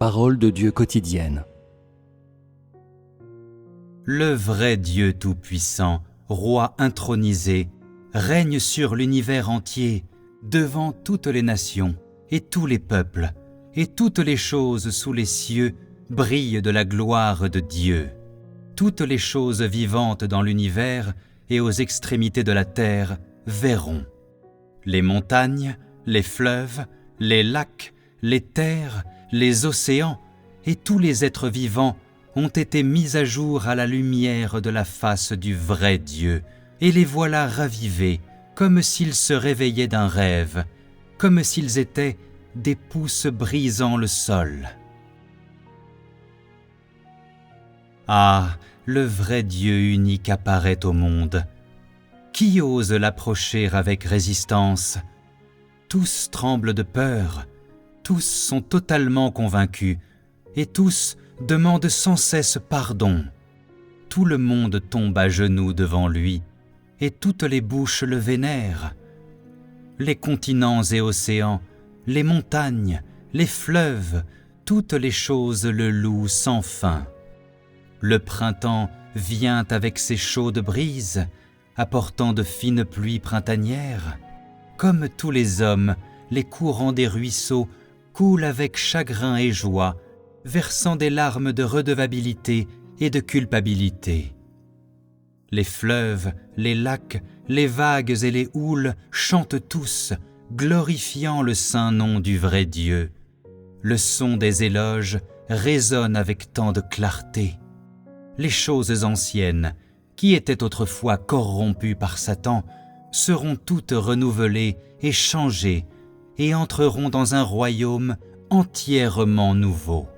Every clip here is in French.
Parole de Dieu quotidienne. Le vrai Dieu Tout-Puissant, Roi intronisé, règne sur l'univers entier, devant toutes les nations et tous les peuples, et toutes les choses sous les cieux brillent de la gloire de Dieu. Toutes les choses vivantes dans l'univers et aux extrémités de la terre verront. Les montagnes, les fleuves, les lacs, les terres, les océans et tous les êtres vivants ont été mis à jour à la lumière de la face du vrai Dieu, et les voilà ravivés, comme s'ils se réveillaient d'un rêve, comme s'ils étaient des pousses brisant le sol. Ah, le vrai Dieu unique apparaît au monde. Qui ose l'approcher avec résistance? Tous tremblent de peur, tous sont totalement convaincus, et tous demandent sans cesse pardon. Tout le monde tombe à genoux devant lui, et toutes les bouches le vénèrent. Les continents et océans, les montagnes, les fleuves, toutes les choses le louent sans fin. Le printemps vient avec ses chaudes brises, apportant de fines pluies printanières. Comme tous les hommes, les courants des ruisseaux coulent avec chagrin et joie, versant des larmes de redevabilité et de culpabilité. Les fleuves, les lacs, les vagues et les houles chantent tous, glorifiant le saint nom du vrai Dieu. Le son des éloges résonne avec tant de clarté. Les choses anciennes, qui étaient autrefois corrompues par Satan, seront toutes renouvelées et changées, et entreront dans un royaume entièrement nouveau.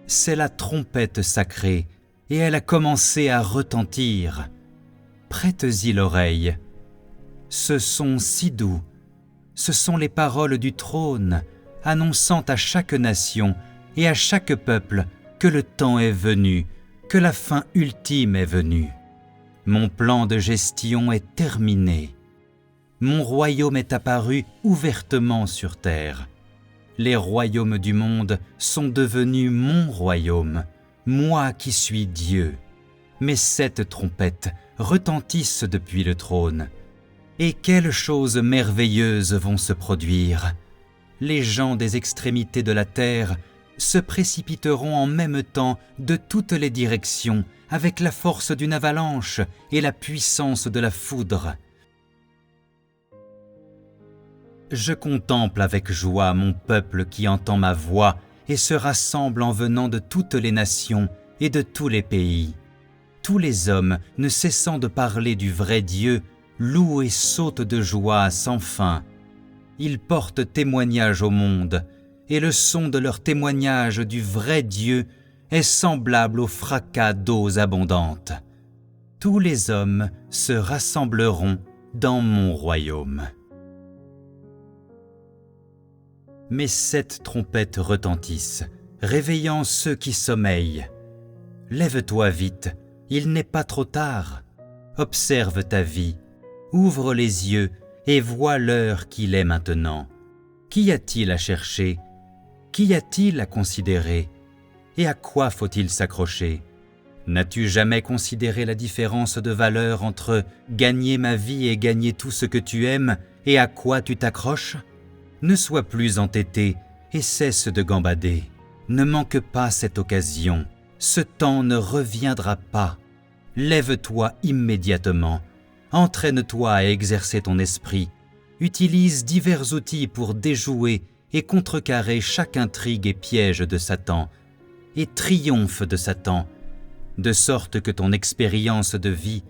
C'est la trompette sacrée, et elle a commencé à retentir. Prêtez-y l'oreille. Ce son si doux, ce sont les paroles du trône, annonçant à chaque nation et à chaque peuple que le temps est venu, que la fin ultime est venue. Mon plan de gestion est terminé. Mon royaume est apparu ouvertement sur terre. Les royaumes du monde sont devenus mon royaume, moi qui suis Dieu. Mes 7 trompettes retentissent depuis le trône. Et quelles choses merveilleuses vont se produire! Les gens des extrémités de la terre se précipiteront en même temps de toutes les directions avec la force d'une avalanche et la puissance de la foudre. Je contemple avec joie mon peuple qui entend ma voix et se rassemble en venant de toutes les nations et de tous les pays. Tous les hommes, ne cessant de parler du vrai Dieu, louent et sautent de joie sans fin. Ils portent témoignage au monde, et le son de leur témoignage du vrai Dieu est semblable au fracas d'eaux abondantes. Tous les hommes se rassembleront dans mon royaume. Mes 7 trompettes retentissent, réveillant ceux qui sommeillent. Lève-toi vite, il n'est pas trop tard. Observe ta vie, ouvre les yeux et vois l'heure qu'il est maintenant. Qu'y a-t-il à chercher? Qu'y a-t-il à considérer? Et à quoi faut-il s'accrocher? N'as-tu jamais considéré la différence de valeur entre gagner ma vie et gagner tout ce que tu aimes et à quoi tu t'accroches? Ne sois plus entêté et cesse de gambader. Ne manque pas cette occasion. Ce temps ne reviendra pas. Lève-toi immédiatement. Entraîne-toi à exercer ton esprit. Utilise divers outils pour déjouer et contrecarrer chaque intrigue et piège de Satan. Et triomphe de Satan, de sorte que ton expérience de vie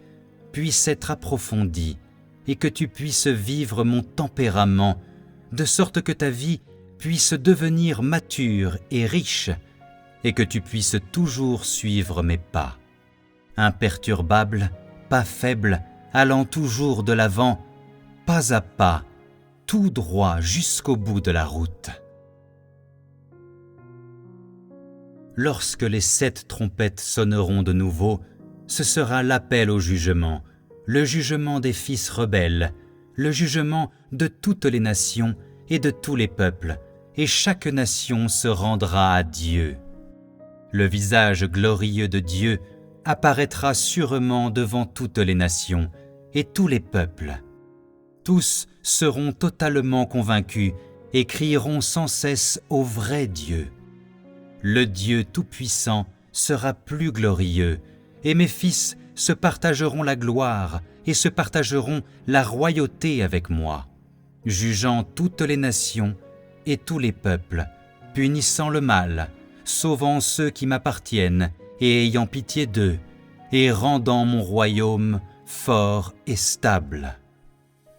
puisse être approfondie et que tu puisses vivre mon tempérament, de sorte que ta vie puisse devenir mature et riche, et que tu puisses toujours suivre mes pas. Imperturbable, pas faible, allant toujours de l'avant, pas à pas, tout droit jusqu'au bout de la route. Lorsque les 7 trompettes sonneront de nouveau, ce sera l'appel au jugement, le jugement des fils rebelles, le jugement de toutes les nations et de tous les peuples, et chaque nation se rendra à Dieu. Le visage glorieux de Dieu apparaîtra sûrement devant toutes les nations et tous les peuples. Tous seront totalement convaincus et crieront sans cesse au vrai Dieu. Le Dieu Tout-Puissant sera plus glorieux, et mes fils se partageront la gloire et se partageront la royauté avec moi, jugeant toutes les nations et tous les peuples, punissant le mal, sauvant ceux qui m'appartiennent et ayant pitié d'eux, et rendant mon royaume fort et stable.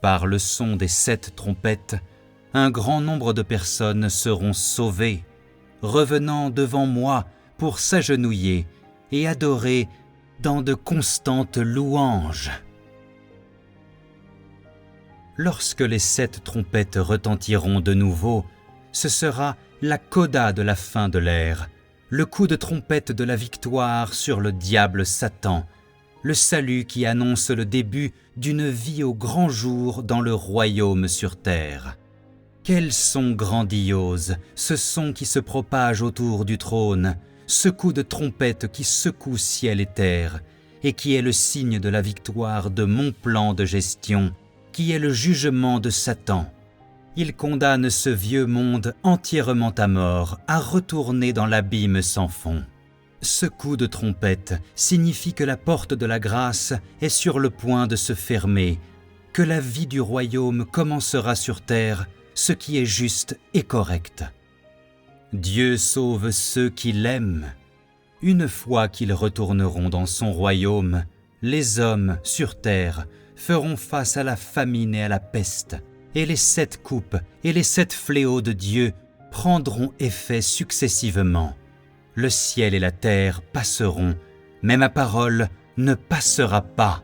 Par le son des 7 trompettes, un grand nombre de personnes seront sauvées, revenant devant moi pour s'agenouiller et adorer dans de constantes louanges. Lorsque les 7 trompettes retentiront de nouveau, ce sera la coda de la fin de l'ère, le coup de trompette de la victoire sur le diable Satan, le salut qui annonce le début d'une vie au grand jour dans le royaume sur terre. Quel son grandiose, ce son qui se propage autour du trône, ce coup de trompette qui secoue ciel et terre, et qui est le signe de la victoire de mon plan de gestion, qui est le jugement de Satan. Il condamne ce vieux monde entièrement à mort, à retourner dans l'abîme sans fond. Ce coup de trompette signifie que la porte de la grâce est sur le point de se fermer, que la vie du royaume commencera sur terre, ce qui est juste et correct. Dieu sauve ceux qui l'aiment. Une fois qu'ils retourneront dans son royaume, les hommes sur terre feront face à la famine et à la peste, et les 7 coupes et les 7 fléaux de Dieu prendront effet successivement. Le ciel et la terre passeront, mais ma parole ne passera pas.